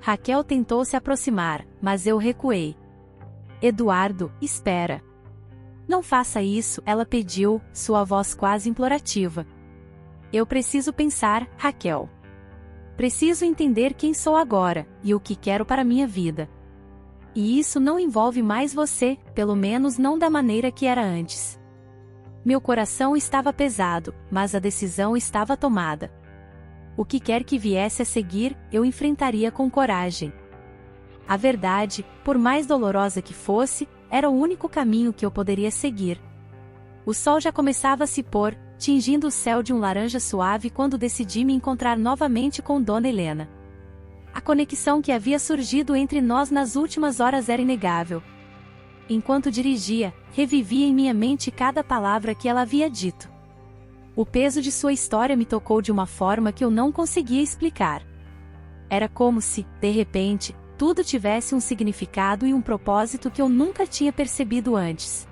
Raquel tentou se aproximar, mas eu recuei. Eduardo, espera. Não faça isso, ela pediu, sua voz quase implorativa. Eu preciso pensar, Raquel. Preciso entender quem sou agora, e o que quero para minha vida. E isso não envolve mais você, pelo menos não da maneira que era antes. Meu coração estava pesado, mas a decisão estava tomada. O que quer que viesse a seguir, eu enfrentaria com coragem. A verdade, por mais dolorosa que fosse, era o único caminho que eu poderia seguir. O sol já começava a se pôr, tingindo o céu de um laranja suave quando decidi me encontrar novamente com Dona Helena. A conexão que havia surgido entre nós nas últimas horas era inegável. Enquanto dirigia, revivia em minha mente cada palavra que ela havia dito. O peso de sua história me tocou de uma forma que eu não conseguia explicar. Era como se, de repente, tudo tivesse um significado e um propósito que eu nunca tinha percebido antes.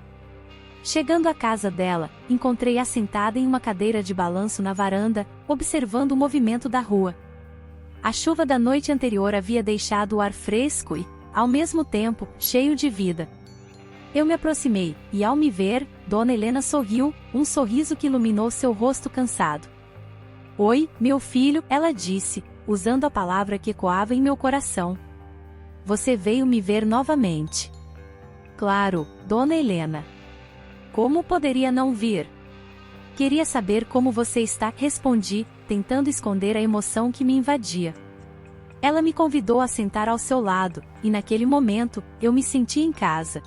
Chegando à casa dela, encontrei-a sentada em uma cadeira de balanço na varanda, observando o movimento da rua. A chuva da noite anterior havia deixado o ar fresco e, ao mesmo tempo, cheio de vida. Eu me aproximei, e ao me ver, Dona Helena sorriu, um sorriso que iluminou seu rosto cansado. "Oi, meu filho", ela disse, usando a palavra que ecoava em meu coração. "Você veio me ver novamente." "Claro, Dona Helena. Como poderia não vir?" "Queria saber como você está", respondi, tentando esconder a emoção que me invadia. Ela me convidou a sentar ao seu lado, e naquele momento, eu me senti em casa.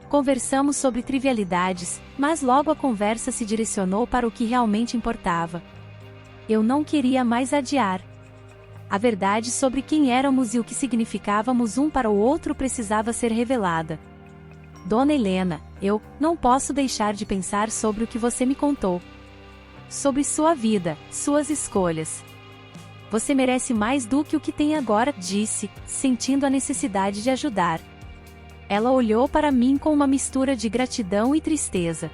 Conversamos sobre trivialidades, mas logo a conversa se direcionou para o que realmente importava. Eu não queria mais adiar. A verdade sobre quem éramos e o que significávamos um para o outro precisava ser revelada. "Dona Helena, eu não posso deixar de pensar sobre o que você me contou. Sobre sua vida, suas escolhas. Você merece mais do que o que tem agora", disse, sentindo a necessidade de ajudar. Ela olhou para mim com uma mistura de gratidão e tristeza.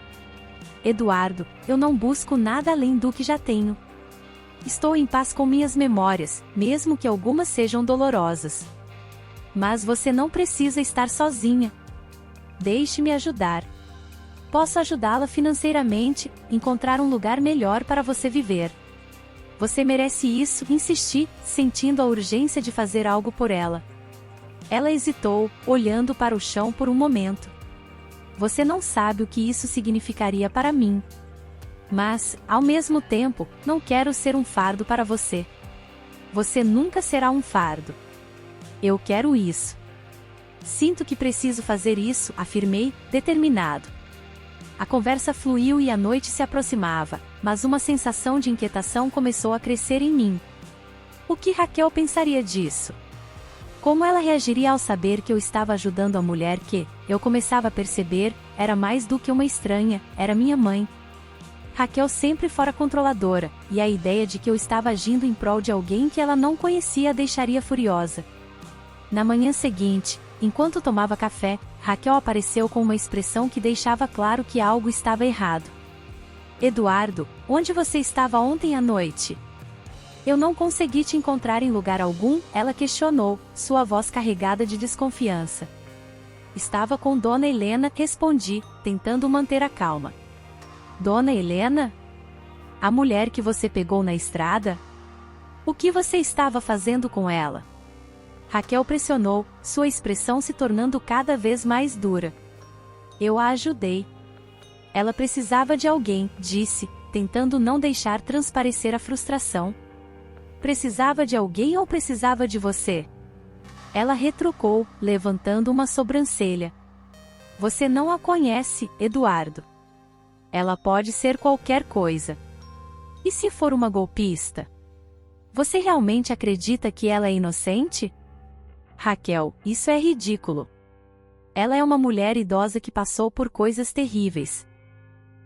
"Eduardo, eu não busco nada além do que já tenho. Estou em paz com minhas memórias, mesmo que algumas sejam dolorosas. Mas você não precisa estar sozinha. Deixe-me ajudar. Posso ajudá-la financeiramente, encontrar um lugar melhor para você viver. Você merece isso", insisti, sentindo a urgência de fazer algo por ela. Ela hesitou, olhando para o chão por um momento. "Você não sabe o que isso significaria para mim. Mas, ao mesmo tempo, não quero ser um fardo para você. Você nunca será um fardo. Eu quero isso. Sinto que preciso fazer isso", afirmei, determinado. A conversa fluiu e a noite se aproximava, mas uma sensação de inquietação começou a crescer em mim. O que Raquel pensaria disso? Como ela reagiria ao saber que eu estava ajudando a mulher que, eu começava a perceber, era mais do que uma estranha, era minha mãe. Raquel sempre fora controladora, e a ideia de que eu estava agindo em prol de alguém que ela não conhecia a deixaria furiosa. Na manhã seguinte, enquanto tomava café, Raquel apareceu com uma expressão que deixava claro que algo estava errado. "Eduardo, onde você estava ontem à noite?" "Eu não consegui te encontrar em lugar algum", ela questionou, sua voz carregada de desconfiança. "Estava com Dona Helena", respondi, tentando manter a calma. "Dona Helena? A mulher que você pegou na estrada? O que você estava fazendo com ela?" Raquel pressionou, sua expressão se tornando cada vez mais dura. "Eu a ajudei. Ela precisava de alguém", disse, tentando não deixar transparecer a frustração. "Precisava de alguém ou precisava de você?" Ela retrucou, levantando uma sobrancelha. "Você não a conhece, Eduardo. Ela pode ser qualquer coisa. E se for uma golpista? Você realmente acredita que ela é inocente?" "Raquel, isso é ridículo. Ela é uma mulher idosa que passou por coisas terríveis.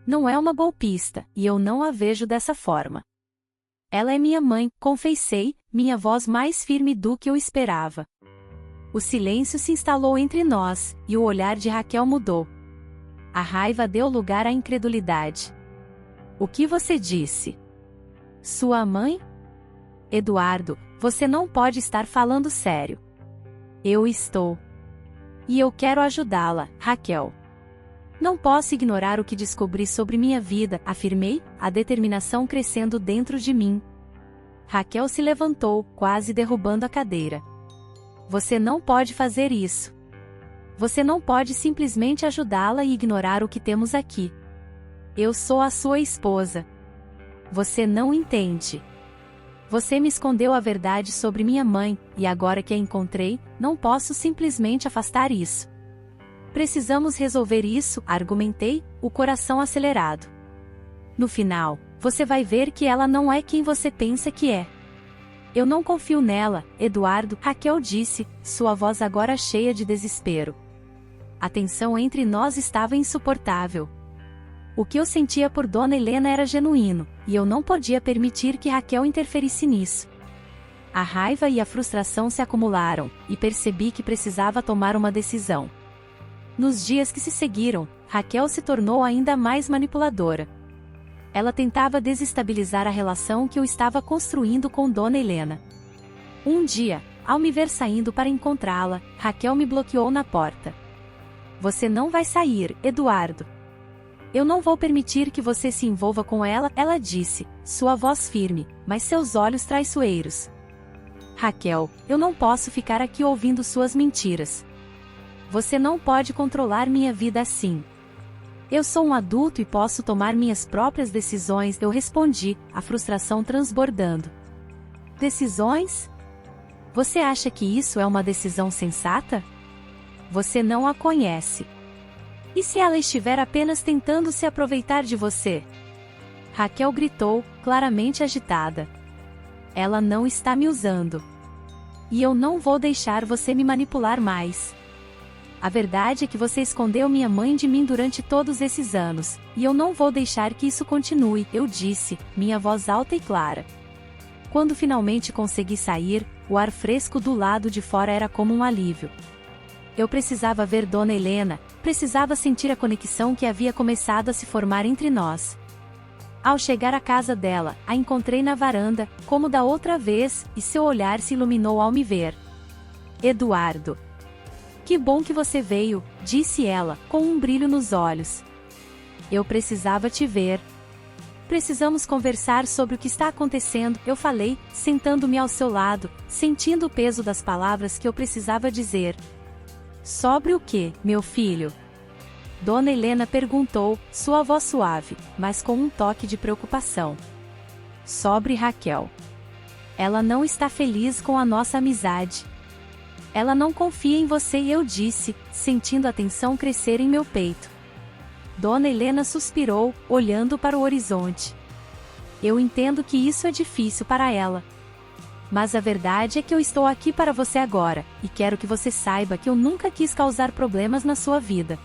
Não é uma golpista, e eu não a vejo dessa forma. Ela é minha mãe", confessei, minha voz mais firme do que eu esperava. O silêncio se instalou entre nós, e o olhar de Raquel mudou. A raiva deu lugar à incredulidade. "O que você disse? Sua mãe? Eduardo, você não pode estar falando sério." "Eu estou. E eu quero ajudá-la, Raquel. Não posso ignorar o que descobri sobre minha vida", afirmei, a determinação crescendo dentro de mim. Raquel se levantou, quase derrubando a cadeira. "Você não pode fazer isso. Você não pode simplesmente ajudá-la e ignorar o que temos aqui. Eu sou a sua esposa. Você não entende. Você me escondeu a verdade sobre minha mãe, e agora que a encontrei, não posso simplesmente afastar isso. Precisamos resolver isso, argumentei, o coração acelerado. No final, você vai ver que ela não é quem você pensa que é. Eu não confio nela, Eduardo, Raquel disse, sua voz agora cheia de desespero. A tensão entre nós estava insuportável. O que eu sentia por Dona Helena era genuíno, e eu não podia permitir que Raquel interferisse nisso. A raiva e a frustração se acumularam, e percebi que precisava tomar uma decisão. Nos dias que se seguiram, Raquel se tornou ainda mais manipuladora. Ela tentava desestabilizar a relação que eu estava construindo com Dona Helena. Um dia, ao me ver saindo para encontrá-la, Raquel me bloqueou na porta. Você não vai sair, Eduardo. Eu não vou permitir que você se envolva com ela, ela disse, sua voz firme, mas seus olhos traiçoeiros. Raquel, eu não posso ficar aqui ouvindo suas mentiras. Você não pode controlar minha vida assim. Eu sou um adulto e posso tomar minhas próprias decisões, eu respondi, a frustração transbordando. Decisões? Você acha que isso é uma decisão sensata? Você não a conhece. E se ela estiver apenas tentando se aproveitar de você? Raquel gritou, claramente agitada. Ela não está me usando. E eu não vou deixar você me manipular mais. A verdade é que você escondeu minha mãe de mim durante todos esses anos, e eu não vou deixar que isso continue, eu disse, minha voz alta e clara. Quando finalmente consegui sair, o ar fresco do lado de fora era como um alívio. Eu precisava ver Dona Helena, precisava sentir a conexão que havia começado a se formar entre nós. Ao chegar à casa dela, a encontrei na varanda, como da outra vez, e seu olhar se iluminou ao me ver. Eduardo. Que bom que você veio, disse ela, com um brilho nos olhos. Eu precisava te ver. Precisamos conversar sobre o que está acontecendo, eu falei, sentando-me ao seu lado, sentindo o peso das palavras que eu precisava dizer. Sobre o que, meu filho? Dona Helena perguntou, sua voz suave, mas com um toque de preocupação. Sobre Raquel. Ela não está feliz com a nossa amizade. Ela não confia em você, eu disse, sentindo a tensão crescer em meu peito. Dona Helena suspirou, olhando para o horizonte. Eu entendo que isso é difícil para ela. Mas a verdade é que eu estou aqui para você agora, e quero que você saiba que eu nunca quis causar problemas na sua vida.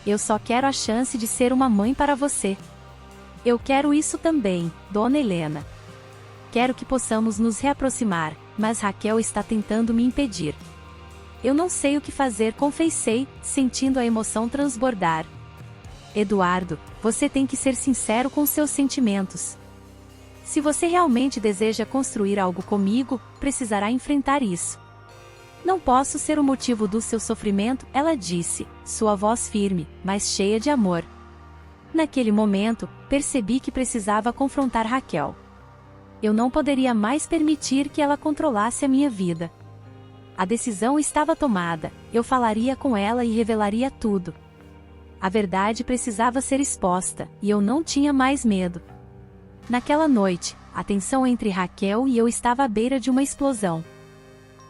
Eu só quero a chance de ser uma mãe para você. Eu quero isso também, Dona Helena. Quero que possamos nos reaproximar, mas Raquel está tentando me impedir. Eu não sei o que fazer, confessei, sentindo a emoção transbordar. Eduardo, você tem que ser sincero com seus sentimentos. Se você realmente deseja construir algo comigo, precisará enfrentar isso. Não posso ser o motivo do seu sofrimento, ela disse, sua voz firme, mas cheia de amor. Naquele momento, percebi que precisava confrontar Raquel. Eu não poderia mais permitir que ela controlasse a minha vida. A decisão estava tomada, eu falaria com ela e revelaria tudo. A verdade precisava ser exposta, e eu não tinha mais medo. Naquela noite, a tensão entre Raquel e eu estava à beira de uma explosão.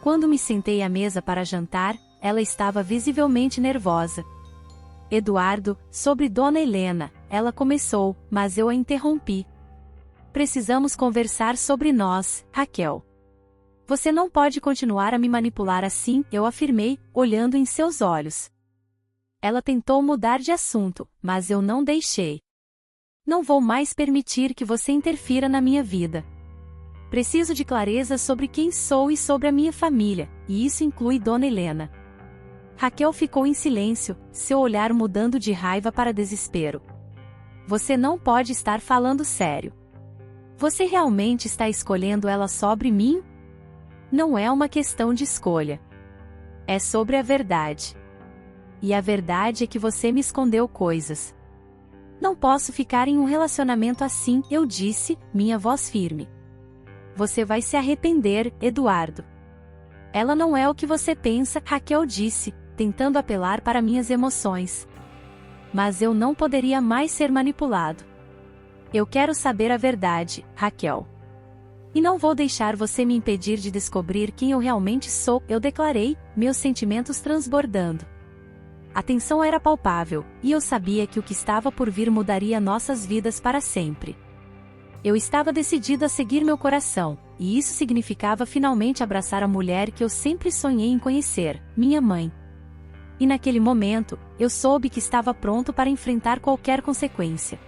Quando me sentei à mesa para jantar, ela estava visivelmente nervosa. Eduardo, sobre Dona Helena, ela começou, mas eu a interrompi. Precisamos conversar sobre nós, Raquel. Você não pode continuar a me manipular assim, eu afirmei, olhando em seus olhos. Ela tentou mudar de assunto, mas eu não deixei. Não vou mais permitir que você interfira na minha vida. Preciso de clareza sobre quem sou e sobre a minha família, e isso inclui Dona Helena. Raquel ficou em silêncio, seu olhar mudando de raiva para desespero. Você não pode estar falando sério. Você realmente está escolhendo ela sobre mim? Não é uma questão de escolha. É sobre a verdade. E a verdade é que você me escondeu coisas. Não posso ficar em um relacionamento assim, eu disse, minha voz firme. Você vai se arrepender, Eduardo. Ela não é o que você pensa, Raquel disse, tentando apelar para minhas emoções. Mas eu não poderia mais ser manipulado. Eu quero saber a verdade, Raquel. E não vou deixar você me impedir de descobrir quem eu realmente sou, eu declarei, meus sentimentos transbordando. A tensão era palpável, e eu sabia que o que estava por vir mudaria nossas vidas para sempre. Eu estava decidido a seguir meu coração, e isso significava finalmente abraçar a mulher que eu sempre sonhei em conhecer, minha mãe. E naquele momento, eu soube que estava pronto para enfrentar qualquer consequência.